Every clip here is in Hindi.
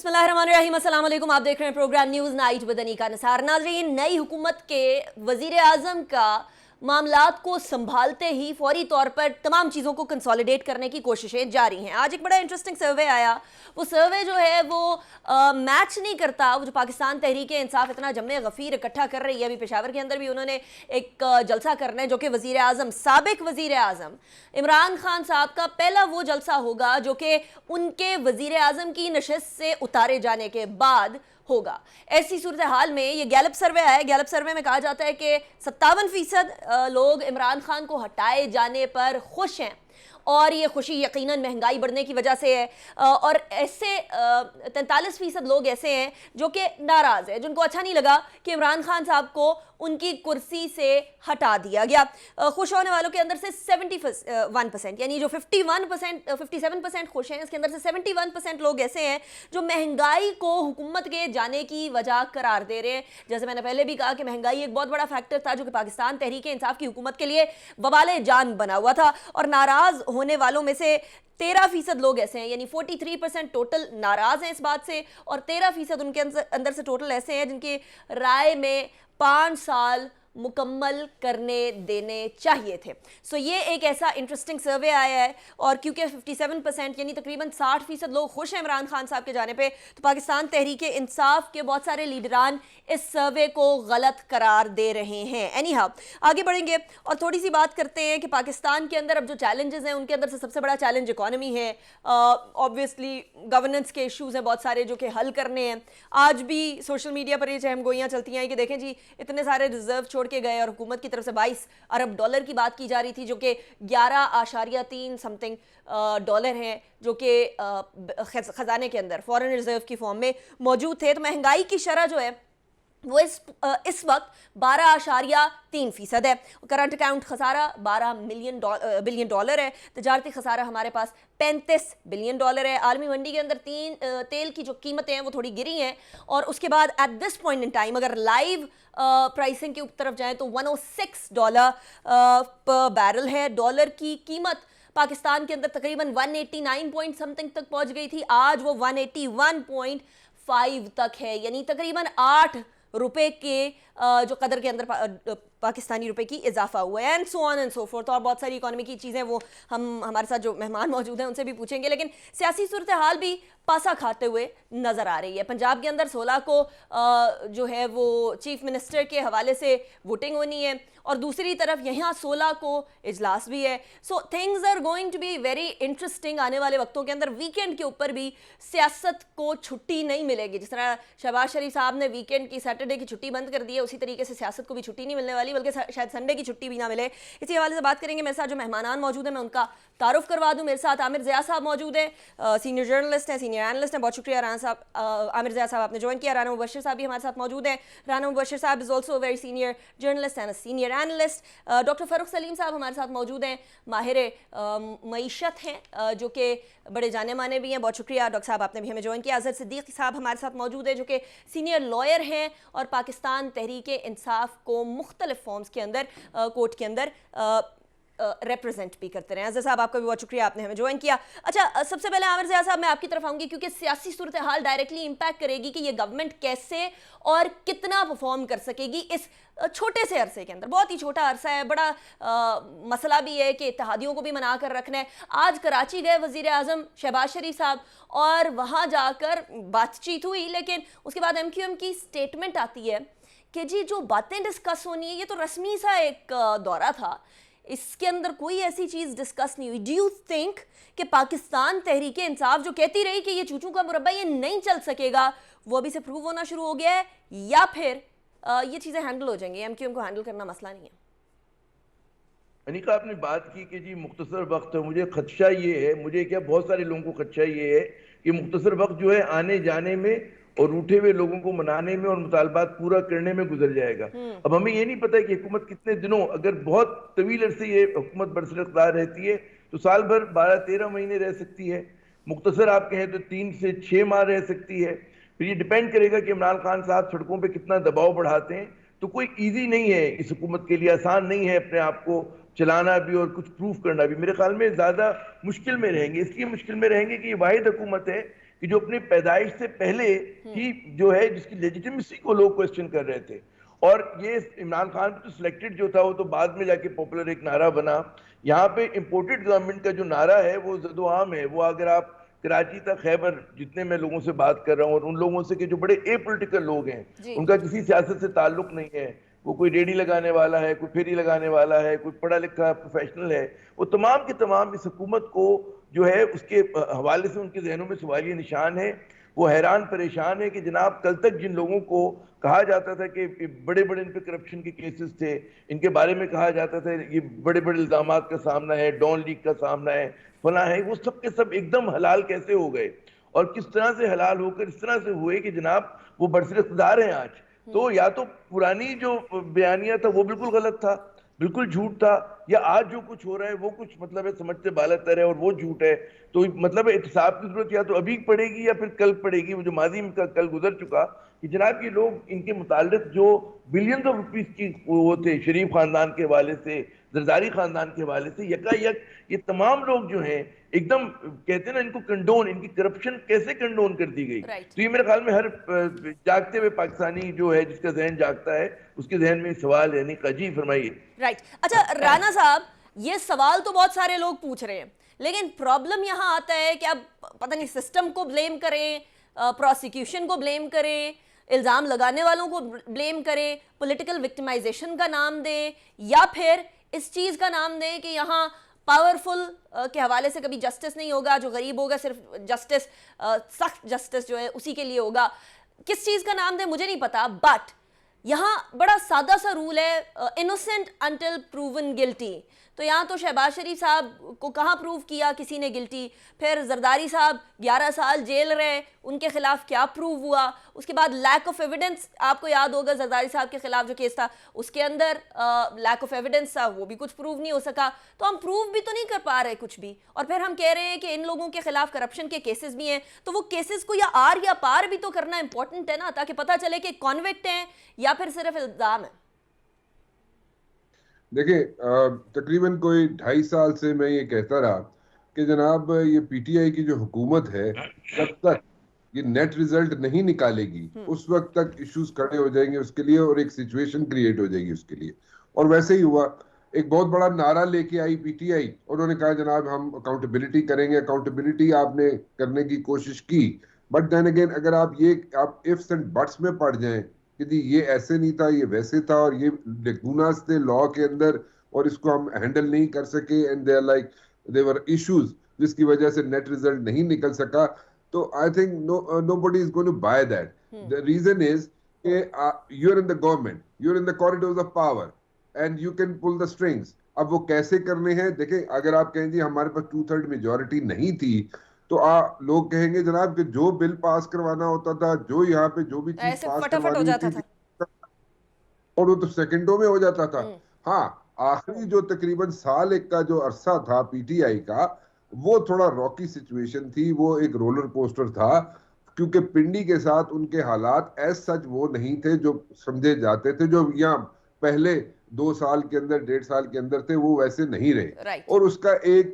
बिस्मिल्लाहिर्रहमानिर्रहीम, अस्सलाम वालेकुम। आप देख रहे हैं programme news night with Anika Nisar. नाज़रीन, नई हुकूमत के वज़ीर आज़म का मामलात को संभालते ही फौरी तौर पर तमाम चीज़ों को कंसोलिडेट करने की कोशिशें जारी हैं। आज एक बड़ा इंटरेस्टिंग सर्वे आया। वो सर्वे जो है वो मैच नहीं करता वो जो पाकिस्तान तहरीक इंसाफ इतना जमने गफ़ीर इकट्ठा कर रही है। अभी पेशावर के अंदर भी उन्होंने एक जलसा करना है जो कि वज़ीर आज़म, साबिक वज़ीर आज़म इमरान खान साहब का पहला वो जलसा होगा जो कि उनके वज़ीर आज़म की नशिस्त से उतारे जाने के बाद होगा। ऐसी सूरत हाल में ये गैलप सर्वे आया। गैलप सर्वे में कहा जाता है कि 57% लोग इमरान खान को हटाए जाने पर खुश हैं और ये खुशी यकीनन महंगाई बढ़ने की वजह से है। और ऐसे 43% लोग ऐसे हैं जो कि नाराज़ है, जिनको अच्छा नहीं लगा कि इमरान खान साहब को उनकी कुर्सी से हटा दिया गया। खुश होने वालों के अंदर से 71%, यानी जो 57% खुश हैं, इसके अंदर से 71% लोग ऐसे हैं जो महंगाई को हुकूमत के जाने की वजह करार दे रहे हैं। जैसे मैंने पहले भी कहा कि महंगाई एक बहुत बड़ा फैक्टर था जो कि पाकिस्तान तहरीक इंसाफ की हुकूमत के लिए वबाले जान बना हुआ था। और नाराज़ होने वालों में से 13% लोग ऐसे हैं, यानी 43% टोटल नाराज हैं इस बात से, और 13% उनके अंदर से टोटल ऐसे हैं जिनकी राय में 5 साल मुकम्मल करने देने चाहिए थे। सो ये एक ऐसा इंटरेस्टिंग सर्वे आया है। और क्योंकि 57% यानी तकरीबन 60% लोग खुश हैं इमरान खान साहब के जाने पे, तो पाकिस्तान तहरीक इंसाफ के बहुत सारे लीडरान इस सर्वे को गलत करार दे रहे हैं। एनी हाउ, आगे बढ़ेंगे और थोड़ी सी बात करते हैं कि पाकिस्तान के अंदर अब जो चैलेंजेस हैं उनके अंदर से सबसे बड़ा चैलेंज इकॉनमी है। ऑब्वियसली गवर्नेंस के इशूज़ हैं बहुत सारे जो कि हल करने हैं। आज भी सोशल मीडिया पर ये चहम गोइयाँ चलती हैं कि देखें जी, इतने सारे रिजर्व छोड़ के गए और हुकूमत की तरफ से 22 अरब डॉलर की बात की जा रही थी जो कि 11.3 समथिंग डॉलर हैं जो कि खजाने के अंदर फॉरेन रिजर्व की फॉर्म में मौजूद थे। तो महंगाई की शरह जो है वो इस वक्त 12.3% है। करंट अकाउंट खसारा 12 बिलियन डॉलर है। तजारती खसारा हमारे पास 35 बिलियन डॉलर है। आलमी मंडी के अंदर तेल की जो कीमतें हैं वो थोड़ी गिरी हैं। और उसके बाद at this point in time अगर लाइव प्राइसिंग की तरफ जाएं तो $106 पर बैरल है। डॉलर की कीमत पाकिस्तान के अंदर तकरीबन 189 पॉइंट समथिंग तक पहुंच गई थी। आज वो 181.5 तक है, यानी तकरीबन 8 रुपए के जो कदर के अंदर पाकिस्तानी रुपए की इजाफा हुआ है। And so on and so fourth. और बहुत सारी इकोनॉमी की चीज़ें वो हम हमारे साथ जो मेहमान मौजूद हैं उनसे भी पूछेंगे। लेकिन सियासी सूरत हाल भी पासा खाते हुए नज़र आ रही है। पंजाब के अंदर 16 को जो है वो चीफ मिनिस्टर के हवाले से वोटिंग होनी है और दूसरी तरफ यहाँ 16 को इजलास भी है। So things are going to be very interesting आने वाले वक्तों के अंदर। वीकेंड के ऊपर भी सियासत को छुट्टी नहीं मिलेगी। जिस तरह शहबाज शरीफ साहब ने वीकेंड की सैटरडे की छुट्टी बंद कर दी है, उसी तरीके से सियासत को भी छुट्टी नहीं मिलने वाली, बल्कि शायद संडे की छुट्टी भी ना मिले। इसी हवाले से बात करेंगे। मेरे साथ जो मेहमान मौजूद हैं मैं उनका तारुफ करवा दूं। मेरे साथ आमिर ज़िया साहब मौजूद हैं, सीनियर जर्नलिस्ट हैं, सीनियर एनालिस्ट हैं। बहुत शुक्रिया राना साहब, आमिर ज़िया साहब आपने ज्वाइन किया। राना मुबशर साहब भी हमारे साथ मौजूद हैं। राना मुबशर साहब is also very senior journalist and senior analyst. Doctor Farooq Salim साहब हमारे साथ मौजूद हैं, माहिर मईशत हैं जो कि बड़े जाने माने भी हैं। बहुत शुक्रिया डॉक्टर साहब, आपने भी हमें ज्वाइन किया। अजहर सिद्दीकी साहब हमारे साथ मौजूद है जो कि सीनियर लॉयर हैं और पाकिस्तान तहरीक इंसाफ को मुख्तलिफ फॉर्म्स के अंदर कोर्ट के अंदर रिप्रेजेंट भी करते रहे। अजहर साहब आपका भी बहुत शुक्रिया, आपने हमें ज्वाइन किया। अच्छा, सबसे पहले आमिर ज़िया साहब मैं आपकी तरफ आऊँगी क्योंकि सियासी सूरत हाल डायरेक्टली इम्पैक्ट करेगी कि ये गवर्नमेंट कैसे और कितना परफॉर्म कर सकेगी इस छोटे से अरसे के अंदर। बहुत ही छोटा अरसा है, बड़ा मसला भी है कि इत्तेहादियों को भी मना कर रखना है। आज कराची गए वज़ीर आज़म शहबाज शरीफ साहब और वहाँ जाकर बातचीत हुई, लेकिन उसके बाद MQM की स्टेटमेंट आती है कि जी जो बातें डिस्कस होनी है ये तो रस्मी सा एक दौरा था, इसके अंदर कोई ऐसी चीज़ डिस्कस नहीं हुई। डू यू थिंक कि पाकिस्तान तहरीक इंसाफ जो कहती रही कि ये चूचू का मुरब्बा ये नहीं चल सकेगा, वो अभी से प्रूव होना शुरू हो गया है, या फिर ये चीज़ें हैंडल हो जाएंगी? MQM को हैंडल करना मसला नहीं है। अनिका, आपने बात की कि जी मुख्तसर वक्त है। मुझे खदशा ये है, मुझे क्या बहुत सारे लोगों को खदशा ये है कि मुख्तसर वक्त जो है आने जाने में और उठे हुए लोगों को मनाने में और मुतालबात पूरा करने में गुजर जाएगा। अब हमें ये नहीं पता कि हुकूमत कितने दिनों, अगर बहुत तवील अरसे ये हुकूमत बरसर इख्तियार रहती है तो साल भर 12-13 महीने रह सकती है। मुख्तसर आप कहें तो 3 से 6 माह रह सकती है। फिर ये डिपेंड करेगा कि इमरान खान साहब सड़कों पर कितना दबाव बढ़ाते हैं। तो कोई ईजी नहीं है इस हुकूमत के लिए, आसान नहीं है अपने आप को चलाना भी और कुछ प्रूफ करना भी। मेरे ख्याल में ज़्यादा मुश्किल में रहेंगे। इसलिए मुश्किल में रहेंगे कि ये वाहिद हुकूमत है कि जो अपनी पैदाइश से पहले ही जो है जिसकी लेजिटिमेसी को लोग क्वेश्चन कर रहे थे। और ये इमरान खान तो सिलेक्टेड जो था वो तो बाद में जाके पॉपुलर एक नारा बना। यहाँ पे इम्पोर्टेड गवर्नमेंट का जो नारा है वो जदोआम है। वो अगर आप कराची तक खैबर जितने मैं लोगों से बात कर रहा हूँ और उन लोगों से कि जो बड़े ए पोलिटिकल लोग हैं, जी। उनका किसी सियासत से ताल्लुक नहीं है, वो कोई रेडी लगाने वाला है, कोई फेरी लगाने वाला है, कोई पढ़ा लिखा प्रोफेशनल है, वो तमाम के तमाम इस हुकूमत को जो है उसके हवाले से उनके जहनों में सवालिया निशान है। वो हैरान परेशान है कि जनाब कल तक जिन लोगों को कहा जाता था कि बड़े बड़े इन पे करप्शन के केसेस थे, इनके बारे में कहा जाता था ये बड़े बड़े इल्जाम का सामना है, डॉन लीग का सामना है, फला है, वो सब के सब एकदम हलाल कैसे हो गए और किस तरह से हलाल होकर इस तरह से हुए कि जनाब वो बरसर इक़्तिदार हैं आज। तो या तो पुरानी जो बयानिया था वो बिल्कुल गलत था, बिल्कुल झूठ था, या आज जो कुछ हो रहा है वो कुछ मतलब है समझते बालतर है और वो झूठ है। तो मतलब एहतिसाब की जरूरत या तो अभी पड़ेगी या फिर कल पड़ेगी। वो जो माजी में कल गुजर चुका कि जनाब ये लोग इनके मुतालिक जो बिलियंस ऑफ रुपीस की वो थे शरीफ खानदान के हवाले से, जरदारी खानदान के हवाले से, यकायक ये तमाम लोग जो हैं एकदम कहते हैं ना इनको कंडोन, इनकी करप्शन कैसे कंडोन कर दी गई। राइट। तो ये मेरे ख्याल में हर जागते हुए पाकिस्तानी जो है जिसका जहन जागता है उसके जहन में सवाल है। नहीं जी फरमाइए। राइट। अच्छा राना साहब, ये सवाल तो बहुत सारे लोग पूछ रहे हैं, लेकिन प्रॉब्लम यहाँ आता है कि अब पता नहीं सिस्टम को ब्लेम करें, प्रोसिक्यूशन को ब्लेम करें, इल्ज़ाम लगाने वालों को ब्लेम करें, पॉलिटिकल विक्टिमाइजेशन का नाम दें, या फिर इस चीज़ का नाम दें कि यहाँ पावरफुल के हवाले से कभी जस्टिस नहीं होगा, जो गरीब होगा सिर्फ जस्टिस, सख्त जस्टिस जो है उसी के लिए होगा। किस चीज़ का नाम दें मुझे नहीं पता, बट यहाँ बड़ा सादा सा रूल है, इनोसेंट अंटिल प्रूवन गिल्टी। तो यहाँ तो शहबाज शरीफ साहब को कहाँ प्रूव किया किसी ने गिल्टी, फिर जरदारी साहब 11 साल जेल रहे, उनके खिलाफ क्या प्रूव हुआ, उसके बाद लैक ऑफ एविडेंस, आपको याद होगा जरदारी साहब के खिलाफ जो केस था उसके अंदर लैक ऑफ एविडेंस था, वो भी कुछ प्रूव नहीं हो सका। तो हम प्रूव भी तो नहीं कर पा रहे कुछ भी, और फिर हम कह रहे हैं कि इन लोगों के खिलाफ करप्शन के केसेस भी हैं। तो वो केसेस को या आर या पार भी तो करना इंपॉर्टेंट है ना, ताकि पता चले कि कॉन्विक्ट हैं या फिर सिर्फ इल्जाम है। देखिए, तकरीबन कोई 2.5 साल से मैं ये कहता रहा कि जनाब ये पीटीआई की जो हुकूमत है जब तक ये नेट रिजल्ट नहीं निकालेगी उस वक्त तक इश्यूज खड़े हो जाएंगे उसके लिए और एक सिचुएशन क्रिएट हो जाएगी उसके लिए। और वैसे ही हुआ, एक बहुत बड़ा नारा लेके आई पीटीआई, उन्होंने कहा जनाब हम अकाउंटेबिलिटी करेंगे। अकाउंटेबिलिटी आपने करने की कोशिश की, बट देन अगेन अगर आप इफ्स एंड बट्स में पड़ जाएं कि जी ये ऐसे नहीं था, ये वैसे था, और ये लेगुनास थे लॉ के अंदर और इसको हम हैंडल नहीं कर सके, and they are like other issues जिसकी वजह से नेट रिजल्ट नहीं निकल सका, तो I think nobody is going to buy that. The reason is you are in the government, you are in the corridors of power and you can pull the strings. अब वो कैसे करने हैं देखें। अगर आप कहें जी हमारे पास 2/3 मेजोरिटी नहीं थी तो लोग कहेंगे जनाब कि जो बिल पास करवाना होता था, जो यहाँ पे जो भी चीज पास करवानी थी और वो तो सेकंडों में हो जाता था। हाँ, आखिरी जो तकरीबन साल एक का जो अरसा था पीटीआई का, वो थोड़ा रॉकी सिचुएशन थी, वो एक रोलर कोस्टर था, क्योंकि पिंडी के साथ उनके हालात एज सच वो नहीं थे जो समझे जाते थे, जो यहाँ पहले 2 साल के अंदर 1.5 साल के अंदर थे वो वैसे नहीं रहे। और उसका एक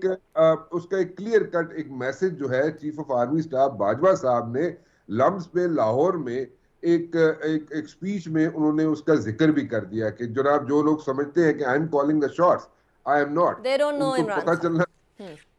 क्लियर कट एक मैसेज जो है chief of army staff Bajwa साहब ने लम्स में लाहौर में एक स्पीच में उन्होंने उसका जिक्र भी कर दिया कि जनाब जो लोग समझते हैं कि I am calling the shots, I am not, उनको पता चलना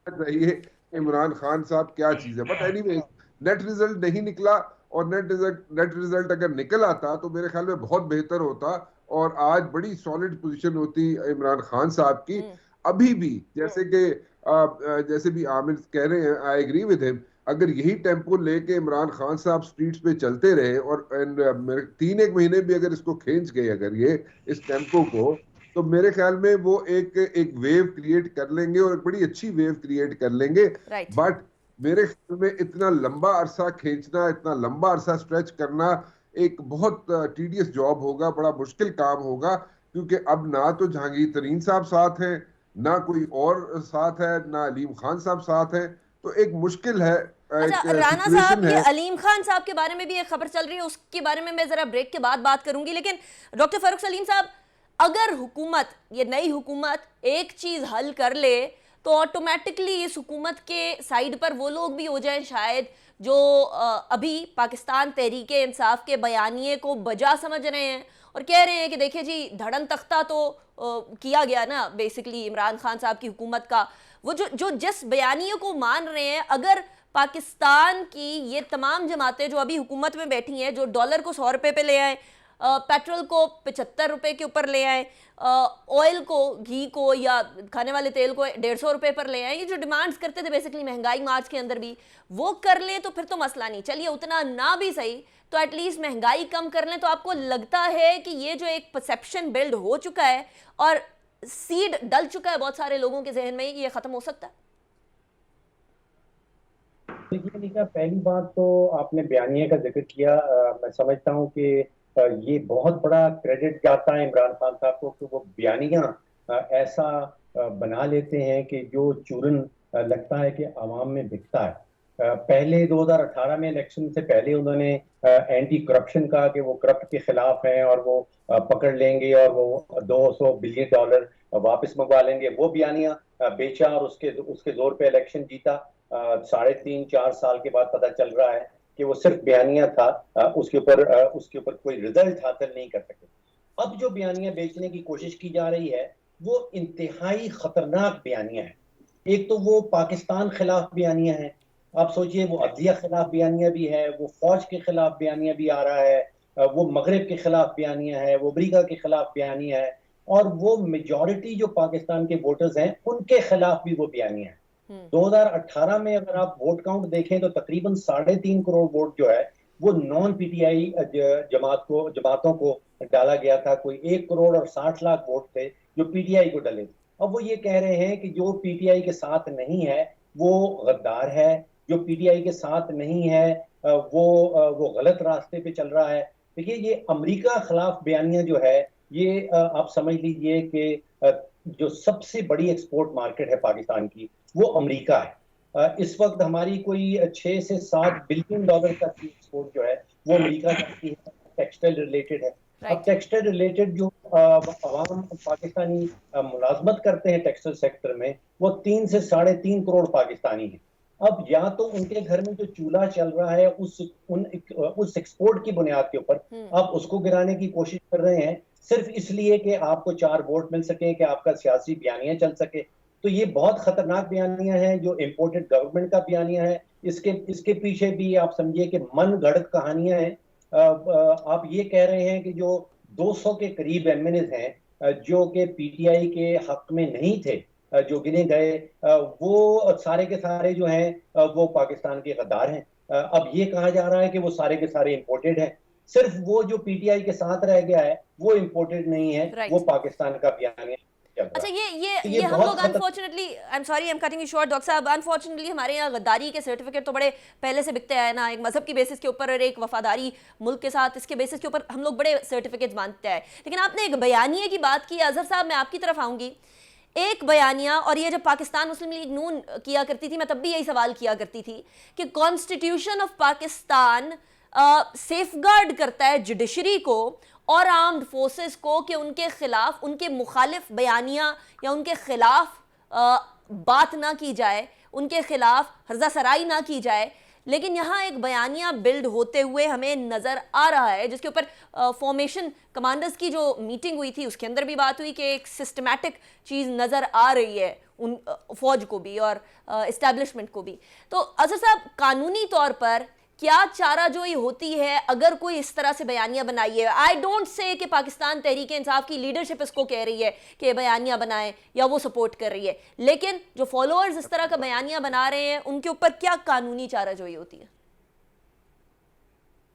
चाहिए इमरान खान साहब क्या चीज है। बट एनीवे नेट रिजल्ट नहीं निकला, और नेट रिजल्ट अगर निकल आता तो मेरे ख्याल में बहुत बेहतर होता और आज बड़ी सॉलिड पोजीशन होती इमरान खान साहब की। अभी भी जैसे भी आमिर कह रहे हैं, आई एग्री विद हिम, अगर यही टेम्पो लेके इमरान खान साहब स्ट्रीट्स पे चलते रहे और 3-1 महीने भी अगर इसको खींच गए अगर ये इस टेम्पो को, तो मेरे ख्याल में वो एक वेव क्रिएट कर लेंगे और एक बड़ी अच्छी वेव क्रिएट कर लेंगे। बट मेरे ख्याल में इतना लंबा अरसा खींचना, इतना लंबा अरसा स्ट्रेच करना एक बहुत टीडियस जॉब होगा, बड़ा मुश्किल काम होगा, क्योंकि अब ना तो जहांगीर तरीन साहब साथ हैं, ना कोई और साथ है, ना अलीम खान साहब साथ हैं, तो एक मुश्किल है। अच्छा राना साहब, ये अलीम खान साहब के बारे में भी एक खबर चल रही है, उसके बारे में मैं जरा ब्रेक के बाद बात करूंगी। लेकिन डॉक्टर फारूक सलीम साहब, अगर हुकूमत, ये नई हुकूमत एक चीज हल कर ले तो ऑटोमेटिकली इस हुकूमत के साइड पर वो लोग भी हो जाएं शायद जो अभी पाकिस्तान तहरीके इंसाफ के बयानिए को बजा समझ रहे हैं और कह रहे हैं कि देखिए जी धड़न तख्ता तो किया गया ना बेसिकली इमरान खान साहब की हुकूमत का, वो जो जिस बयानिए को मान रहे हैं, अगर पाकिस्तान की ये तमाम जमातें जो अभी हुकूमत में बैठी हैं, जो डॉलर को 100 रुपये पे ले आए, पेट्रोल को 75 रुपये के ऊपर ले आए, ऑयल को, घी को या खाने वाले तेल को 150 रुपये पर ले आए, ये जो डिमांड्स करते थे बेसिकली महंगाई मार्च के अंदर भी, वो कर लें तो फिर तो मसला नहीं, चलिए उतना ना भी सही तो एटलीस्ट महंगाई कम कर लें। तो आपको लगता है कि ये जो एक परसेप्शन बिल्ड हो चुका है और सीड डल चुका है बहुत सारे लोगों के जहन में, ये खत्म हो सकता है? देखिए निका, पहली बात तो आपने बयानिए का जिक्र किया। मैं समझता हूँ कि ये बहुत बड़ा क्रेडिट जाता है इमरान खान साहब को कि वो बयानियां ऐसा बना लेते हैं कि जो चूरन लगता है कि आवाम में बिकता है। पहले 2018 में इलेक्शन से पहले उन्होंने एंटी करप्शन कहा कि वो करप्ट के खिलाफ हैं और वो पकड़ लेंगे और वो $200 बिलियन वापस मंगवा लेंगे। वो बयानियां बेचा और उसके जोर पे इलेक्शन जीता। 3.5-4 साल के बाद पता चल रहा है कि वो सिर्फ बयानिया था, उसके ऊपर कोई रिजल्ट हासिल नहीं कर सके। अब जो बयानिया बेचने की कोशिश की जा रही है वो इंतहाई खतरनाक बयानिया है। एक तो वो पाकिस्तान खिलाफ बयानिया है, आप सोचिए, वो अदलिया खिलाफ बयानिया भी है, वो फौज के खिलाफ बयानिया भी आ रहा है, वो मगरिब के खिलाफ बयानिया है, वो अमरीका के खिलाफ बयानिया है, और वो मेजॉरिटी जो पाकिस्तान के वोटर्स हैं उनके खिलाफ भी वो बयानिया है। 2018 में अगर आप वोट काउंट देखें तो तकरीबन 3.5 करोड़ वोट जो है वो नॉन पीटीआई जमातों को डाला गया था। कोई 1 करोड़ और 60 लाख वोट थे जो पीटीआई को डले। अब वो ये कह रहे हैं कि जो पीटीआई के साथ नहीं है वो गद्दार है, जो पीटीआई के साथ नहीं है वो गलत रास्ते पे चल रहा है। देखिए, ये अमेरिका खिलाफ बयानिया जो है ये आप समझ लीजिए कि जो सबसे बड़ी एक्सपोर्ट मार्केट है पाकिस्तान की वो अमेरिका है। इस वक्त हमारी कोई 6 से 7 बिलियन डॉलर का एक्सपोर्ट जो है वो अमेरिका करती है, टेक्सटाइल रिलेटेड है। अब टेक्सटाइल रिलेटेड जो अवाम पाकिस्तानी मुलाजमत करते हैं टेक्सटाइल सेक्टर में, वो 3 से 3.5 करोड़ पाकिस्तानी हैं। अब या तो उनके घर में जो चूल्हा चल रहा है उस एक्सपोर्ट की बुनियाद के ऊपर आप उसको गिराने की कोशिश कर रहे हैं सिर्फ इसलिए कि आपको 4 वोट मिल सके, कि आपका सियासी बयानिया चल सके। तो ये बहुत खतरनाक बयानिया है जो इम्पोर्टेड गवर्नमेंट का बयानिया है। इसके पीछे भी आप समझिए कि मन गढ़ंत कहानियां हैं। आप ये कह रहे हैं कि जो 200 के करीब एमएनएस हैं जो कि पीटीआई के हक में नहीं थे, जो गिने गए, वो सारे के सारे जो हैं वो पाकिस्तान के गद्दार हैं। अब ये कहा जा रहा है कि वो सारे के सारे इंपोर्टेड हैं। सिर्फ वो जो पीटीआई के साथ रह गया है वो इंपोर्टेड नहीं है, वो पाकिस्तान का बयानिया। अच्छा, ये हम लोग unfortunately, I am sorry, I am cutting you short doctor साहब, अनफॉर्चुनेटली हमारे यहाँ गद्दारी के सर्टिफिकेट तो बड़े पहले से बिकते हैं ना, एक मजहब की बेसिस के ऊपर और एक वफादारी मुल्क के साथ, इसके बेसिस के ऊपर हम लोग बड़े सर्टिफिकेट मानते हैं। लेकिन आपने एक बयानिए की बात की, अजहर साहब मैं आपकी तरफ आऊँगी। एक बयानिया, और ये जब पाकिस्तान मुस्लिम लीग नून किया करती थी, मैं तब भी यही सवाल किया करती थी कि कॉन्स्टिट्यूशन ऑफ पाकिस्तान सेफगार्ड करता है जुडिशरी को और आर्म्ड फोर्सेस को कि उनके खिलाफ, उनके मुखालिफ बयानिया या उनके खिलाफ बात ना की जाए, उनके खिलाफ हर्जासराई ना की जाए। लेकिन यहाँ एक बयानिया बिल्ड होते हुए हमें नज़र आ रहा है, जिसके ऊपर फॉर्मेशन कमांडर्स की जो मीटिंग हुई थी उसके अंदर भी बात हुई कि एक सिस्टमैटिक चीज़ नज़र आ रही है उन फौज को भी और इस्टेब्लिशमेंट को भी। तो अजहर साहब, कानूनी तौर पर क्या चाराजोई होती है अगर कोई इस तरह से बयानिया बनाई है? आई डोंट से कि पाकिस्तान तहरीक इंसाफ की लीडरशिप इसको कह रही है कि बयानिया बनाए या वो सपोर्ट कर रही है, लेकिन जो फॉलोअर्स इस तरह का बयानिया बना रहे हैं उनके ऊपर क्या कानूनी चाराजोई होती है?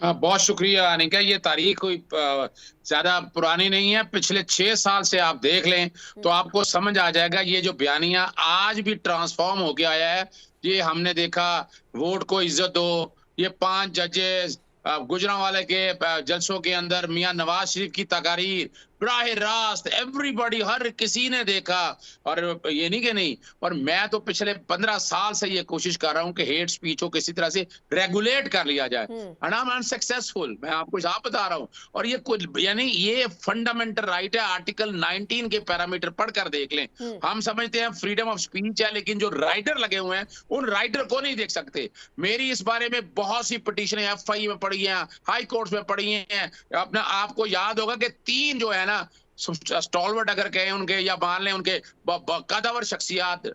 बहुत शुक्रिया अनिका। ये तारीख कोई ज्यादा पुरानी नहीं है, पिछले 6 साल से आप देख लें तो आपको समझ आ जाएगा। ये जो बयानिया आज भी ट्रांसफॉर्म हो गया है, ये हमने देखा वोट को इज्जत दो, ये 5 जजेस गुजरांवाले के जलसों के अंदर मियां नवाज शरीफ की तकारीर, बराह रास्त एवरीबॉडी, हर किसी ने देखा। और ये नहीं कि नहीं, और मैं तो पिछले 15 साल से ये कोशिश कर रहा हूं कि हेट स्पीच को किसी तरह से रेगुलेट कर लिया जाए, एंड आई एम अनसक्सेसफुल। मैं आपको साफ बता रहा हूं। और ये कुछ यानी ये फंडामेंटल राइट है, आर्टिकल 19 के पैरामीटर पढ़कर देख लें। हम समझते हैं फ्रीडम ऑफ स्पीच है, लेकिन जो राइटर लगे हुए हैं उन राइटर को नहीं देख सकते। मेरी इस बारे में बहुत सी पिटीशनें FI में पड़ी हैं, हाई कोर्ट में पड़ी हैं। अपना आपको याद होगा कि 3 जो है ना स्टॉलवर्ट अगर कहें उनके, या मान लें उनके कदावर शख्सियात,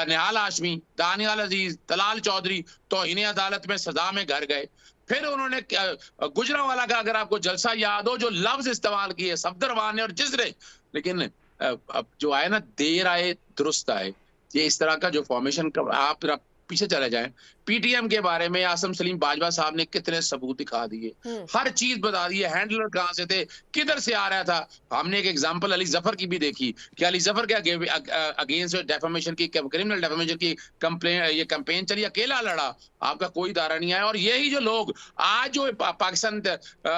निहाल हाशमी, दानियाल अजीज, तलाल चौधरी, तौहीन अदालत में सजा में घर गए। फिर उन्होंने गुजरांवाला का अगर आपको जलसा याद हो, जो लफ्ज इस्तेमाल किए सफदरवान ने और जिसने, लेकिन अब जो आए ना, देर आए दुरुस्त आए। ये इस तरह का जो फॉर्मेशन का, आप पीछे चले जाएं, PTM के बारे में आसम सलीम बाजवा साहब ने कितने सबूत दिखा दिए, हर चीज बता दी है। हैंडलर कहां से थे, किधर से आ रहा था। हमने एक एग्जांपल अली जफर की भी देखी कि अली जफर के अगेंस्ट डेफेमेशन की, क्रिमिनल डेफेमेशन की कंप्लेन, ये कैंपेन चली, अकेला लड़ा, आपका कोई दायरा नहीं आया। और यही जो लोग आज जो पाकिस्तान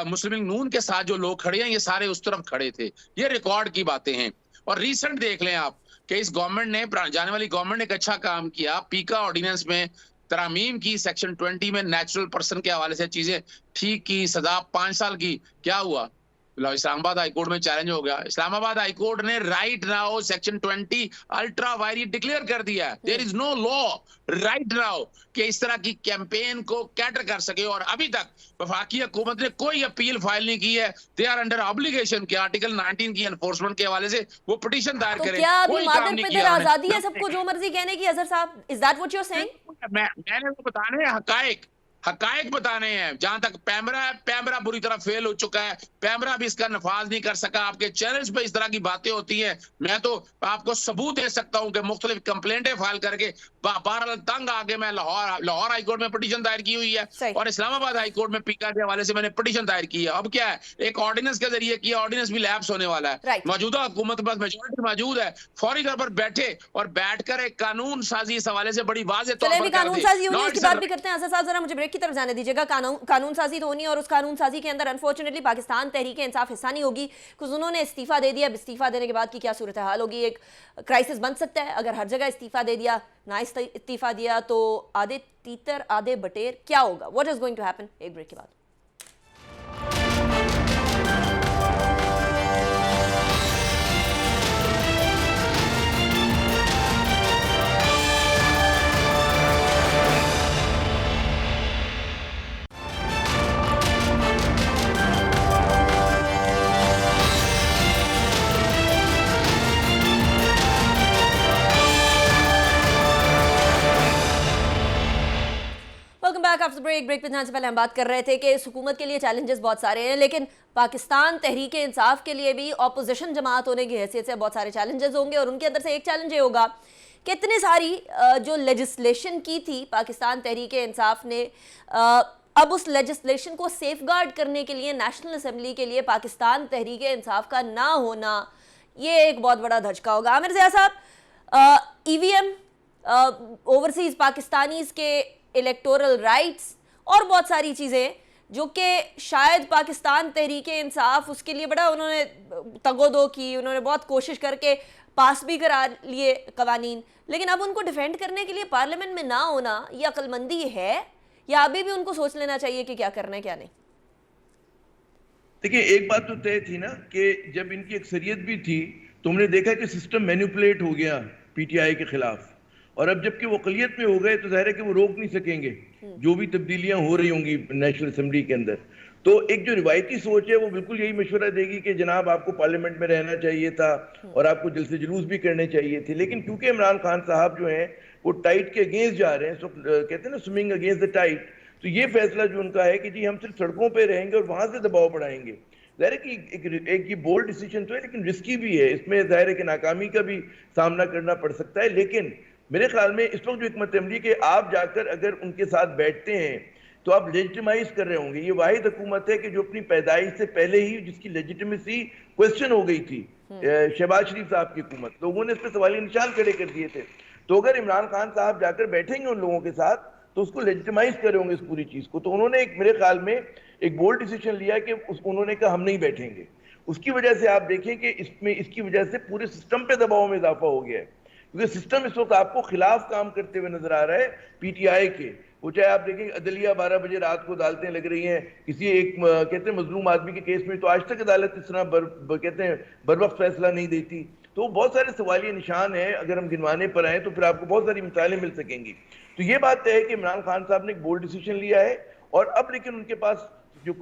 मुस्लिम लीग नून के साथ जो लोग खड़े हैं, ये सारे उस तरफ खड़े थे। ये रिकॉर्ड की बातें हैं। और रिसेंट देख लें आप कि इस गवर्नमेंट ने, जाने वाली गवर्नमेंट ने एक अच्छा काम किया, पीका ऑर्डिनेंस में तरमीम की, सेक्शन 20 में नेचुरल पर्सन के हवाले से चीजें ठीक की, सजा 5 साल की। क्या हुआ? इस्लामाबाद हाईकोर्ट में चैलेंज हो गया। इस्लामाबाद हाईकोर्ट ने right now section 20 ultra vires declare कर दिया है। There is no law right now कि इस तरह की कैंपेन को कैटर कर सके। और अभी तक वफाकी हुकूमत ने कोई अपील फाइल नहीं की है। दे आर अंडर ऑब्लिगेशन के आर्टिकल 19 की एनफोर्समेंट के हवाले से वो पिटीशन दायर तो करें। क्या अभी कोई काम मादक नहीं पे किया आजादी है उन्होंने। सबको जो मर्जी कहने की, अजहर साहब? Is that what you are saying? मैंने तो बताने हैं, हकायक बताने हैं। जहां तक पैमरा है, पैमरा बुरी तरह फेल हो चुका है, पैमरा भी इसका नफाज नहीं कर सका। आपके चैनल्स पे इस तरह की बातें होती हैं, मैं तो आपको सबूत दे सकता हूं कि मुख्तलिफ कंप्लेंटें फाइल करके बहरहाल तंग आगे मैं लाहौर हाईकोर्ट में पिटीशन दायर की हुई है, और इस्लामाबाद हाईकोर्ट में पीका के हवाले से मैंने पिटीशन दायर की है। अब क्या है, एक ऑर्डिनेंस के जरिए किया, ऑर्डिनेंस भी लैप्स होने वाला है। मौजूदा हुकूमत के पास मेजोरिटी मौजूद है, फौरी तौर पर बैठे और बैठकर एक कानून साजी इस हवाले से बड़ी वाज़ेह तौर पर कानून साजी होनी है, इसकी बात भी करते हैं। अजहर साहब जरा मुझे ब्रेक की तरफ जाने दीजिएगा। कानून साजी तो होनी है, और उस कानून साजी के अंदर अनफॉर्चुनेटली पाकिस्तान तहरीक इंसाफ हिस्सा नहीं होगी, कुछ उन्होंने इस्तीफा दे दिया। अब इस्तीफा देने के बाद की क्या सूरत हाल होगी? एक क्राइसिस बन सकता है अगर हर जगह इस्तीफा दे दिया, ना इस्तीफा दिया तो आधे तीतर आधे बटेर, क्या होगा? What is going to happen? एक ब्रेक के बाद। ब्रेक पे जाने से पहले हम बात कर रहे थे कि इस हुकूमत के लिए चैलेंजेस बहुत सारे हैं, लेकिन पाकिस्तान तहरीक इंसाफ के लिए भी ऑपोजिशन जमात होने की हैसियत से बहुत सारे चैलेंजेस होंगे। और उनके अंदर से एक चैलेंज ये होगा कि इतनी सारी जो लेजिस्लेशन की थी पाकिस्तान तहरीक इंसाफ ने, अब उस लेजिस्लेशन को सेफगार्ड करने के लिए नेशनल असेंबली के लिए पाकिस्तान तहरीक इंसाफ का ना होना, ये एक बहुत बड़ा धचका होगा। आमिर ज़िया साहब, EVM, ओवरसीज पाकिस्तानीज के इलेक्टोरल राइट्स और बहुत सारी चीज़ें जो कि शायद पाकिस्तान तहरीक इंसाफ उसके लिए बड़ा उन्होंने तगोदो की, उन्होंने बहुत कोशिश करके पास भी करा लिए कवानीन, लेकिन अब उनको डिफेंड करने के लिए पार्लियामेंट में ना होना ये अक्लमंदी है या अभी भी उनको सोच लेना चाहिए कि क्या करना है क्या नहीं? देखिए, एक बात तो तय थी ना कि जब इनकी अक्सरियत भी थी तो हमने देखा कि सिस्टम मैनिपुलेट हो गया PTI के खिलाफ, और अब जबकि वो अक़लियत में हो गए तो जाहिर है कि वो रोक नहीं सकेंगे जो भी तब्दीलियां हो रही होंगी नेशनल असेंबली के अंदर। तो एक जो रिवायती सोच है वो बिल्कुल यही मशवरा देगी कि जनाब आपको पार्लियामेंट में रहना चाहिए था और आपको जलसे जुलूस भी करने चाहिए थे, लेकिन क्योंकि इमरान खान साहब जो हैं वो टाइट के अगेंस्ट जा रहे हैं, तो कहते हैं ना स्विमिंग अगेंस्ट द टाइट, तो ये फैसला जो उनका है कि जी हम सिर्फ सड़कों पर रहेंगे और वहां से दबाव बढ़ाएंगे। जाहिर है कि एक ये बोल्ड डिसीजन तो है, लेकिन रिस्की भी है, इसमें जाहिर है कि नाकामी का भी सामना करना पड़ सकता है। लेकिन मेरे ख्याल में इस वक्त जो हिकमत अमली के आप जाकर अगर उनके साथ बैठते हैं तो आप लेजिटिमाइज कर रहे होंगे। ये वाहिद हुकूमत है कि जो अपनी पैदाइश से पहले ही जिसकी लेजिटिमेसी क्वेश्चन हो गई थी, शहबाज शरीफ साहब की हुकूमत, लोगों ने इस पर सवालिया निशान खड़े कर दिए थे। तो अगर इमरान खान साहब जाकर बैठेंगे उन लोगों के साथ तो उसको लेजिटिमाइज कर होंगे इस पूरी चीज को। तो उन्होंने एक मेरे ख्याल में एक बोल्ड डिसीजन लिया कि उन्होंने कहा हम नहीं बैठेंगे, उसकी वजह से आप देखें कि इसमें इसकी वजह से पूरे सिस्टम पे दबाव में इजाफा हो गया है, क्योंकि सिस्टम इस वक्त आपको खिलाफ काम करते हुए नजर आ रहा है पीटीआई के। वो चाहे आप देखें अदलिया 12 बजे रात को अदालतें लग रही हैं, किसी एक कहते हैं मजलूम आदमी के केस में तो आज तक अदालत इस तरह कहते हैं बर वक्त फैसला नहीं देती। तो बहुत सारे सवालिया निशान हैं, अगर हम गिनवाने पर आए तो फिर आपको बहुत सारी मिसालें मिल सकेंगी। तो ये बात है कि इमरान खान साहब ने एक बोल्ड डिसीजन लिया है, और अब लेकिन उनके पास जो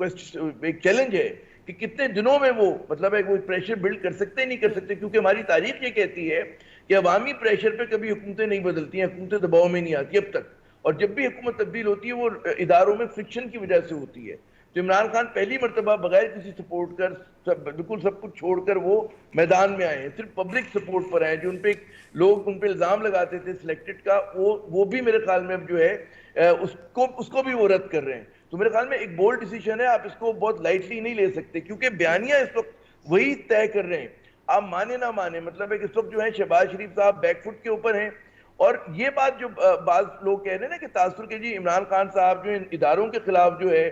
एक चैलेंज है कि कितने दिनों में वो मतलब है वो प्रेशर बिल्ड कर सकते नहीं कर सकते, क्योंकि हमारी तारीख ये कहती है कि अवामी प्रेशर पे कभी हुकूमतें नहीं बदलती हैं, हुकूमतें दबाव में नहीं आती अब तक, और जब भी हुकूमत तब्दील होती है वो इदारों में फ्रिक्शन की वजह से होती है। तो इमरान खान पहली मरतबा बगैर किसी सपोर्ट कर बिल्कुल सब कुछ छोड़कर वो मैदान में आए हैं, सिर्फ पब्लिक सपोर्ट पर आए। जो उनपे लोग उनपे इल्जाम लगाते थे सिलेक्टेड का, वो भी मेरे ख्याल में अब जो है उसको भी वो रद्द कर रहे हैं। तो मेरे ख्याल में एक बोल्ड डिसीजन है, आप इसको बहुत लाइटली नहीं ले सकते, क्योंकि बयानिया इस वक्त वही तय कर रहे हैं, आप माने ना माने। मतलब है कि इस वक्त जो है शहबाज शरीफ साहब बैकफुट के ऊपर हैं, और ये बात जो बाज लोग कह रहे हैं ना कि तासुर के जी इमरान खान साहब जो इन इदारों के खिलाफ जो है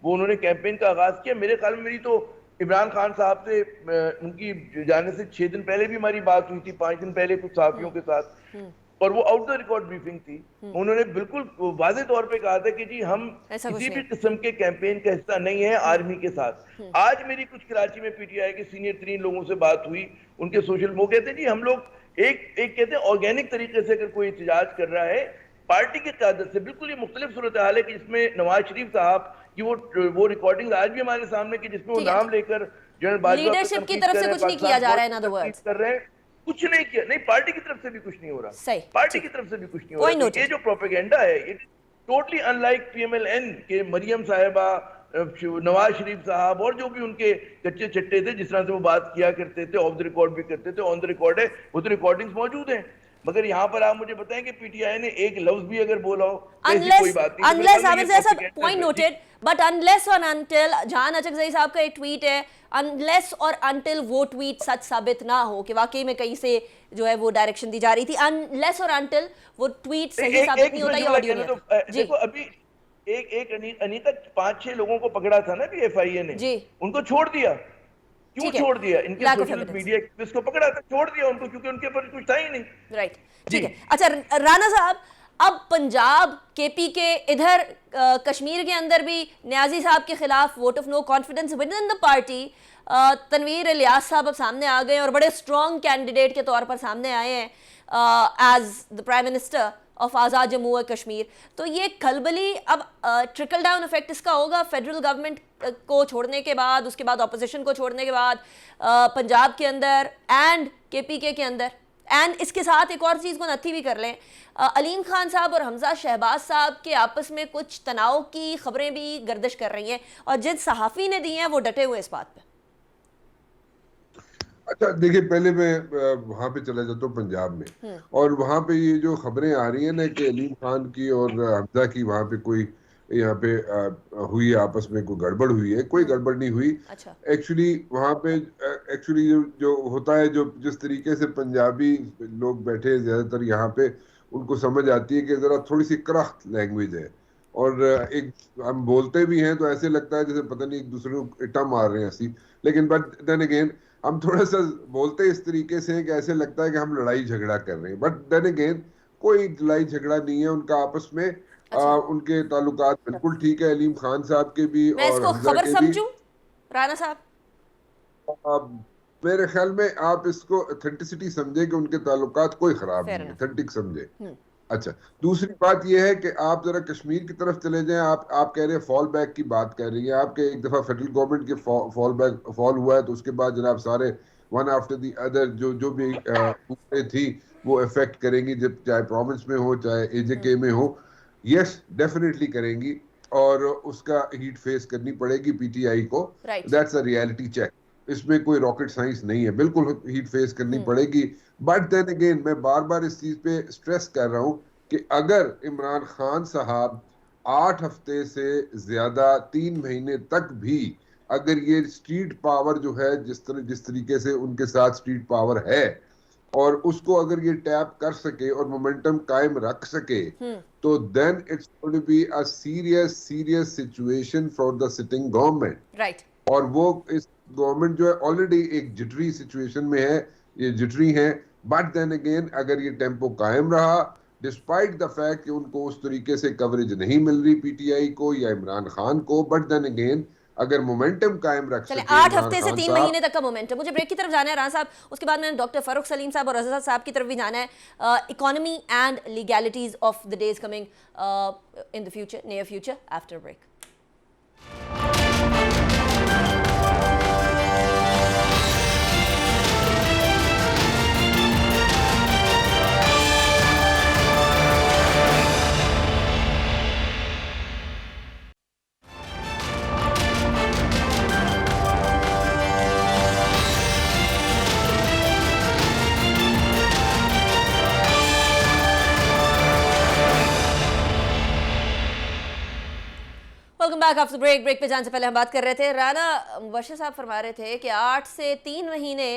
वो उन्होंने कैंपेन का आगाज किया। मेरे ख्याल में मेरी तो इमरान खान साहब से उनकी जाने से 6 दिन पहले भी हमारी बात हुई थी, 5 दिन पहले कुछ साथियों के साथ, और वो आउट द रिकॉर्ड ब्रीफिंग थी। उन्होंने बिल्कुल वाज़ेह तौर पे कहा था कि जी हम किसी भी किस्म के कैंपेन का हिस्सा नहीं है आर्मी के साथ। आज मेरी कुछ कराची में पीटीआई के सीनियर 3 लोगों से बात हुई, उनके सोशल, वो कहते जी हम लोग एक कहते हैं ऑर्गेनिक तरीके से अगर कोई एहतजाज कर रहा है पार्टी की क़यादत से, बिल्कुल ये मुख्तलिफ सूरत हाल है कि जिसमें नवाज शरीफ साहब की वो रिकॉर्डिंग आज भी हमारे सामने की जिसमें वो नाम लेकर जनरल बाजवा लीडरशिप की तरफ से कुछ नहीं किया जा रहा है, इन अदर वर्ड्स कर रहे हैं, कुछ नहीं किया, नहीं पार्टी की तरफ से भी कुछ नहीं हो रहा, पार्टी की तरफ से भी कुछ नहीं हो रहा। ये जो प्रोपेगेंडा है ये टोटली अनलाइक PMLN के मरियम साहिबा, नवाज शरीफ साहब और जो भी उनके कच्चे चट्टे थे, जिस तरह से वो बात किया करते थे, ऑफ द रिकॉर्ड भी करते थे, ऑन द रिकॉर्ड है, वो तो रिकॉर्डिंग्स मौजूद हैं। मगर यहाँ पर आप मुझे बताएं कि पीटीआई ने एक लफ्ज भी अगर बोला हो, कोई बात नहीं, अनलेस ऐसा पॉइंट नोटेड, बट अनलेस और अनटिल, जहां अचकज़ई साहब का एक ट्वीट है, अनलेस और अनटिल वो ट्वीट सच साबित ना हो कि वाकई में कहीं से जो है वो डायरेक्शन दी जा रही थी, अनलेस और अनटिल वो ट्वीट सही साबित नहीं होता, ये ऑडियो नहीं। देखो अभी एक अनीता 5-6 लोगों को पकड़ा था ना भी FIA ने, उनको छोड़ दिया। क्यों छोड़ दिया? इनके सोशल मीडिया एक्टिविस्ट को पकड़ा था, छोड़ दिया उनको, क्योंकि उनके ऊपर कुछ था ही नहीं। राइट, ठीक है। अच्छा राना साहब, अब पंजाब KP के इधर कश्मीर के अंदर भी न्याजी साहब के खिलाफ vote of no confidence within the party, Tanveer Ilyas साहब अब सामने आ गए और बड़े स्ट्रॉन्ग कैंडिडेट के तौर पर सामने आए हैं as the prime minister of Azad Jammu और कश्मीर। तो ये खलबली अब ट्रिकल डाउन इफेक्ट इसका होगा फेडरल गवर्नमेंट को छोड़ने के बाद, उसके बाद ऑपोजिशन को छोड़ने के बाद पंजाब के अंदर एंड KPK के अंदर। एंड इसके साथ एक और चीज़ को नथी भी कर लें, अलीम खान साहब और हमजा शहबाज साहब के आपस में कुछ तनाव की खबरें भी गर्दिश कर रही हैं, और जिन सहाफ़ी ने दी हैं वो डटे हुए इस बात पे। अच्छा देखिए, पहले मैं वहां पे चला जाता हूँ पंजाब में, और वहां पे ये जो खबरें आ रही है ना कि अलीम खान की और हमजा की वहां पे कोई यहाँ पे हुई है, आपस में कोई गड़बड़ हुई है, कोई गड़बड़ नहीं हुई। अच्छा। एक्चुअली वहां पे एक्चुअली जो होता है, जो जिस तरीके से पंजाबी लोग बैठे ज्यादातर यहाँ पे, उनको समझ आती है कि जरा थोड़ी सी करख्त लैंग्वेज है, और एक हम बोलते भी हैं तो ऐसे लगता है जैसे पता नहीं एक दूसरे को इट्टा मार रहे हैं ऐसी, लेकिन बट देन अगेन हम थोड़ा सा बोलते इस तरीके से कि ऐसे लगता है कि हम लड़ाई झगड़ा कर रहे हैं, बट देन अगेन कोई लड़ाई झगड़ा नहीं है उनका आपस में। अच्छा। उनके ताल्लुकात बिल्कुल ठीक है, अलीम खान साहब के भी मैं और इसको खबर समझूं राना साहब? मेरे ख्याल में आप इसको ऑथेंटिसिटी समझे कि उनके ताल्लुकात कोई खराब नहीं है, ऑथेंटिक समझे। अच्छा, दूसरी बात यह है कि आप जरा कश्मीर की तरफ चले जाएं। आप कह रहे हैं फॉल बैक की बात कर रही हैं, आपके एक दफा फेडरल गवर्नमेंट के फॉल हुआ है, तो उसके बाद जनाब सारे वन आफ्टर द अदर जो भी थी वो इफेक्ट करेंगी, जब चाहे प्रोविंस में हो चाहे AJK में हो। यस, डेफिनेटली करेंगी, और उसका हीट फेस करनी पड़ेगी PTI को। दैट्स अ रियलिटी चेक, इसमें कोई रॉकेट साइंस नहीं है, बिल्कुल हीट फेस करनी पड़ेगी। बट देन अगेन मैं बार बार इस चीज पे स्ट्रेस कर रहा हूं कि अगर इमरान खान साहब 8 हफ्ते से ज्यादा 3 महीने तक भी अगर ये स्ट्रीट पावर जो है, जिस तरीके से उनके साथ स्ट्रीट पावर है, और उसको अगर ये टैप कर सके और मोमेंटम कायम रख सके, तो then it's going to be a serious situation for the sitting government. Right. और वो इस गवर्नमेंट जो है ऑलरेडी एक जिटरी सिचुएशन में है, ये जिटरी है। बट देन अगेन अगर ये टेम्पो कायम रहा डिस्पाइट द फैक्ट कि उनको उस तरीके से कवरेज नहीं मिल रही पीटीआई को या इमरान खान को, बट देन अगेन अगर मोमेंटम कायम रख चले सके 8 इमरान हफ्ते से खान 3 साहब। महीने तक का मोमेंटम। मुझे ब्रेक की तरफ जाना है राना साहब, उसके बाद मैंने डॉक्टर फारूक सलीम साहब और रजा साहब की तरफ भी जाना है। Economy and legalities of the days coming in the future, near future, after break. Welcome back after break. Break पे जाने से पहले हम बात कर रहे थे, राना मुबश्शिर साहब फरमा रहे थे कि 8 से 3 महीने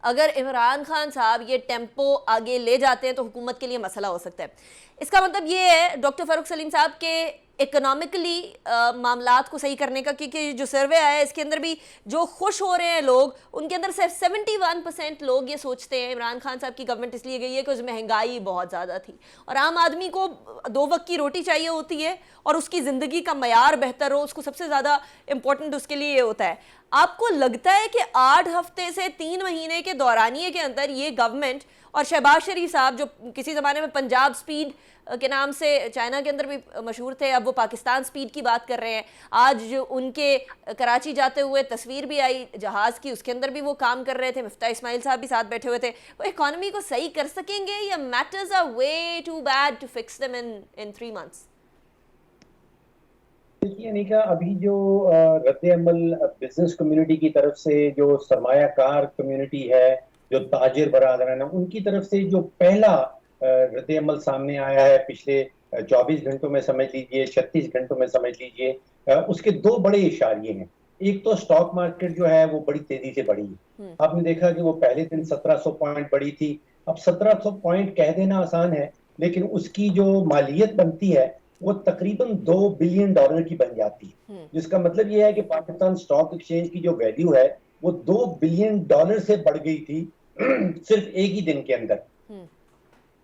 अगर इमरान खान साहब ये टेम्पो आगे ले जाते हैं तो हुकूमत के लिए मसला हो सकता है। इसका मतलब ये है डॉक्टर फारूक सलीम साहब के इकोनॉमिकली मामलात को सही करने का, क्योंकि जो सर्वे आया है इसके अंदर भी जो खुश हो रहे हैं लोग, उनके अंदर सिर्फ 71% लोग ये सोचते हैं इमरान खान साहब की गवर्नमेंट इसलिए गई है कि उस महंगाई बहुत ज़्यादा थी और आम आदमी को 2 वक्त की रोटी चाहिए होती है और उसकी ज़िंदगी का मयार बेहतर हो, उसको सबसे ज़्यादा इम्पोर्टेंट उसके लिए ये होता है। आपको लगता है कि 8 हफ्ते से 3 महीने के दौरानिए के अंदर ये गवर्नमेंट और शहबाज शरीफ साहब, जो किसी ज़माने में पंजाब स्पीड के नाम से चाइना के अंदर भी मशहूर थे, अब वो पाकिस्तान स्पीड की बात कर रहे हैं, आज जो उनके कराची जाते हुए तस्वीर भी आई जहाज़ की, उसके अंदर भी वो काम कर रहे थे, मिफ्ता इस्माइल साहब भी साथ बैठे हुए थे, वो इकोनॉमी को सही कर सकेंगे या matters are way too bad to fix them in 3 months? देखिए अनिका, अभी जो रद्द-ए-अमल बिजनेस कम्युनिटी की तरफ से, जो सरमायाकार कम्युनिटी है, जो ताजिर बरादरान है, उनकी तरफ से जो पहला रद्द-ए-अमल सामने आया है पिछले 24 घंटों में समझ लीजिए, 36 घंटों में समझ लीजिए, उसके 2 बड़े इशारे हैं। एक तो स्टॉक मार्केट जो है वो बड़ी तेजी से बढ़ी है। आपने देखा कि वो पहले दिन 1700 पॉइंट बढ़ी थी। अब 1700 पॉइंट कह देना आसान है, लेकिन उसकी जो मालियत बनती है वो तकरीबन $2 बिलियन की बन जाती है, जिसका मतलब ये है कि पाकिस्तान स्टॉक एक्सचेंज की जो वैल्यू है वो $2 बिलियन से बढ़ गई थी सिर्फ एक ही दिन के अंदर।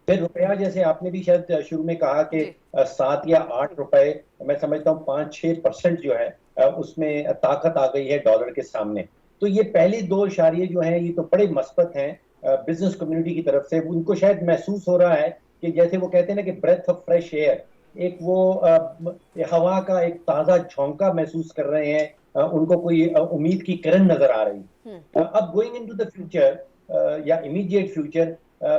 फिर रुपया, जैसे आपने भी शायद शुरू में कहा कि 7 या 8 रुपए, मैं समझता हूँ 5-6% जो है उसमें ताकत आ गई है डॉलर के सामने। तो ये पहले 2 इशारे जो हैं ये तो बड़े मस्बत हैं बिजनेस कम्युनिटी की तरफ से। उनको शायद महसूस हो रहा है कि जैसे वो कहते हैं ना कि ब्रेथ ऑफ फ्रेश एयर, एक वो हवा का एक ताजा झोंका महसूस कर रहे हैं, उनको कोई उम्मीद की किरण नजर आ रही। अब गोइंग इनटू द फ्यूचर या इमीडिएट फ्यूचर,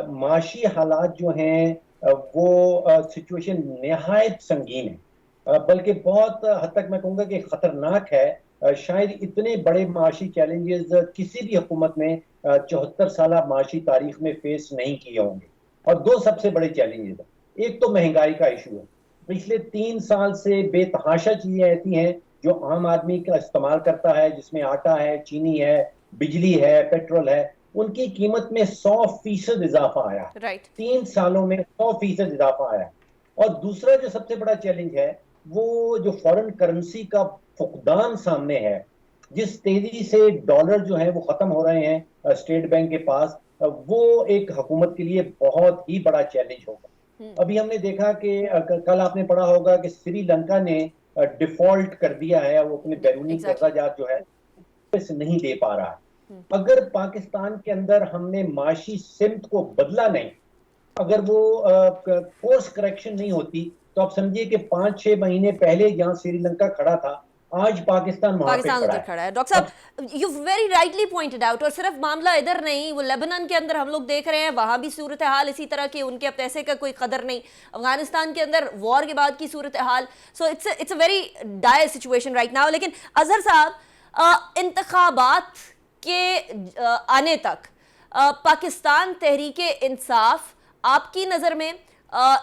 माशी हालात जो हैं वो सिचुएशन निहायत संगीन है, बल्कि बहुत हद तक मैं कहूँगा कि खतरनाक है। शायद इतने बड़े माशी चैलेंजेस किसी भी हुकूमत ने 74 साल माशी तारीख में फेस नहीं किए होंगे। और 2 सबसे बड़े चैलेंजेस हैं। एक तो महंगाई का इशू है। पिछले 3 साल से बेतहाशा चीजें ऐसी हैं जो आम आदमी का इस्तेमाल करता है, जिसमें आटा है, चीनी है, बिजली है, पेट्रोल है, उनकी कीमत में 100% इजाफा आया। 3 सालों में 100% इजाफा आया। और दूसरा जो सबसे बड़ा चैलेंज है वो जो फॉरेन करेंसी का फुकदान सामने है, जिस तेजी से डॉलर जो है वो खत्म हो रहे हैं स्टेट बैंक के पास, वो एक हुकूमत के लिए बहुत ही बड़ा चैलेंज होगा। अभी हमने देखा कि कल आपने पढ़ा होगा कि श्रीलंका ने डिफॉल्ट कर दिया है, वो अपने बैरूनी कर्जाजात जो है नहीं दे पा रहा है। अगर पाकिस्तान के अंदर हमने माशी सिमत को बदला नहीं, अगर वो कोर्स करेक्शन नहीं होती, तो आप समझिए कि 5-6 महीने पहले जहां श्रीलंका खड़ा था, आज पाकिस्तान वहां पे खड़ा है। डॉक्टर साहब, you very rightly pointed out, और सिर्फ मामला इधर नहीं, वो लेबनान के अंदर हम लोग देख रहे हैं, वहां भी सूरत हाल इसी तरह की, उनके अब पैसे का कोई कदर नहीं। अफगानिस्तान के अंदर वॉर के बाद की सूरत हाल, so it's a very dire situation right now. लेकिन अजहर साहब, इंतखाबात के आने तक पाकिस्तान तहरीके इंसाफ आपकी नज़र में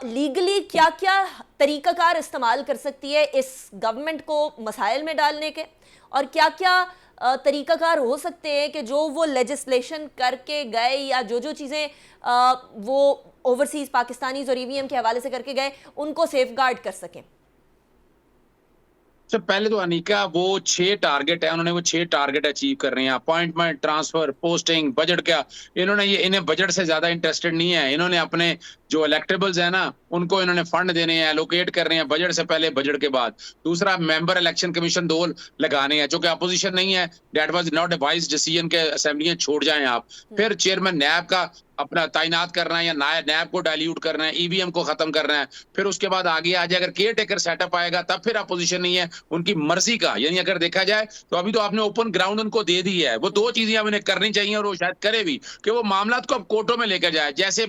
लीगली क्या क्या तरीकाकार इस्तेमाल कर सकती है इस गवर्नमेंट को मसाइल में डालने के, और क्या क्या तरीकाकार हो सकते हैं कि जो वो लेजिस्लेशन करके गए या जो चीज़ें वो ओवरसीज पाकिस्तानीज और ईवीएम के हवाले से करके गए उनको सेफगार्ड कर सकें? सबसे पहले तो अनिका वो 6 टारगेट है, उन्होंने वो 6 टारगेट अचीव कर रहे हैं। अपॉइंटमेंट, ट्रांसफर, पोस्टिंग, बजट क्या, इन्हें बजट से ज्यादा इंटरेस्टेड नहीं है। इन्होंने अपने जो इलेक्टेबल्स है ना, उनको इन्होंने फंड देने हैं, एलोकेट कर रहे हैं, बजट से पहले, बजट के बाद। दूसरा, मेंबर इलेक्शन कमीशन 2 लगाने हैं, जो कि अपोजिशन नहीं है। That was not a wise decision के असेंबलियां छोड़ जाएं आप। फिर चेयरमैन नैब का अपना तैनात करना है या नैब को डाइल्यूट करना है, ईवीएम को खत्म करना है। फिर उसके बाद आगे आ जाए, अगर केयर टेकर सेटअप आएगा तब फिर अपोजिशन नहीं है, उनकी मर्जी का। यानी अगर देखा जाए तो अभी तो आपने ओपन ग्राउंड उनको दे दी है। वो 2 चीजें अब इन्हें करनी चाहिए और वो शायद करे भी, कि वो मामला को अब कोर्टों में लेकर जाए। जैसे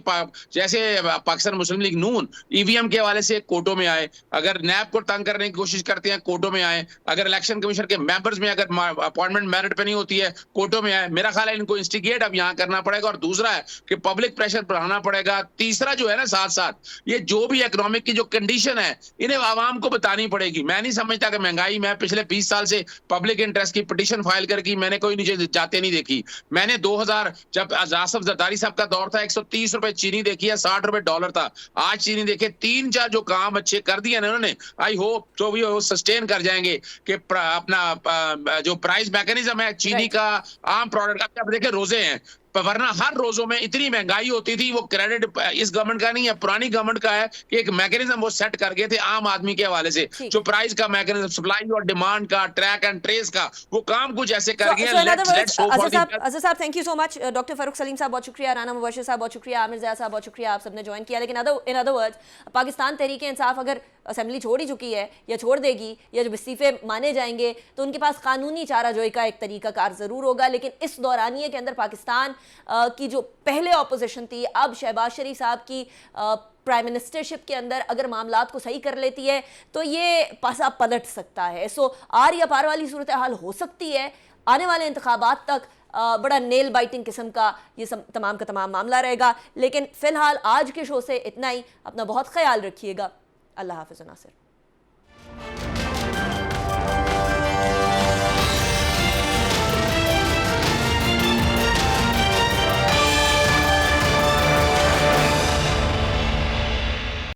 पाकिस्तान मुस्लिम लीग नून ईवीएम के हवाले से कोर्टों में आए, अगर नैब को तंग करने की कोशिश करते हैं कोर्टों में आए, अगर इलेक्शन कमीशन के मेंबर्स में अगर अपॉइंटमेंट मेरिट पे नहीं होती है कोर्टों में आए। मेरा ख्याल है इनको इंस्टिगेट अब यहाँ करना पड़ेगा। और दूसरा है कि पब्लिक प्रेशर बढ़ाना पड़ेगा। तीसरा जो है ना, साथ साथ ये जो भी इकोनॉमिक की जो कंडीशन है, इन्हें आवाम को बतानी पड़ेगी। मैं नहीं समझता कि महंगाई, मैं पिछले 20 साल से पब्लिक इंटरेस्ट की पिटीशन फाइल करके मैंने कोई नीचे जाते नहीं देखी। मैंने 2000 जब आसिफ जरदारी साहब का दौर था, 130 रुपए चीनी देखी है, 60 रुपए डॉलर था। आज चीनी देखे, 3-4 जो काम अच्छे कर दिए ना उन्होंने, आई होप जो भी वो सस्टेन कर जाएंगे कि अपना जो प्राइस मैकेनिज्म है चीनी का, आम प्रोडक्ट का। अब देखे रोजे हैं, वरना हर रोजों में इतनी महंगाई होती थी। वो क्रेडिट इस गवर्नमेंट का नहीं है, पुरानी गवर्नमेंट का है कि एक मैकेनिज्म वो सेट कर गए थे आम आदमी के हवाले से, जो प्राइस का मैकेनिज्म, सप्लाई और डिमांड का, ट्रैक एंड ट्रेस का, वो काम कुछ ऐसे कर गए। अजहर साहब, thank you so much. Doctor Farooq Salim साहब बहुत शुक्रिया, राना मुबशिर साहब बहुत शुक्रिया, आमिर ज़ैद साहब बहुत शुक्रिया, आप सबने ज्वाइन किया। लेकिन in other words, Pakistan Tehreek Insaf अगर असेंबली छोड़ ही चुकी है या छोड़ देगी, या जब इस्तीफे माने जाएंगे, तो उनके पास कानूनी चाराजोई का एक तरीकाकार ज़रूर होगा। लेकिन इस दौरानिए के अंदर पाकिस्तान की जो पहले ऑपोजिशन थी, अब शहबाज शरीफ साहब की प्राइम मिनिस्टरशिप के अंदर अगर मामलात को सही कर लेती है तो ये पासा पलट सकता है। सो आर या पार वाली सूरत हाल हो सकती है। आने वाले इंतखाबात तक बड़ा नेल बाइटिंग किस्म का ये तमाम का तमाम मामला रहेगा। लेकिन फिलहाल आज के शो से इतना ही। अपना बहुत ख्याल रखिएगा। अल्लाह हाफिज़ नासिर।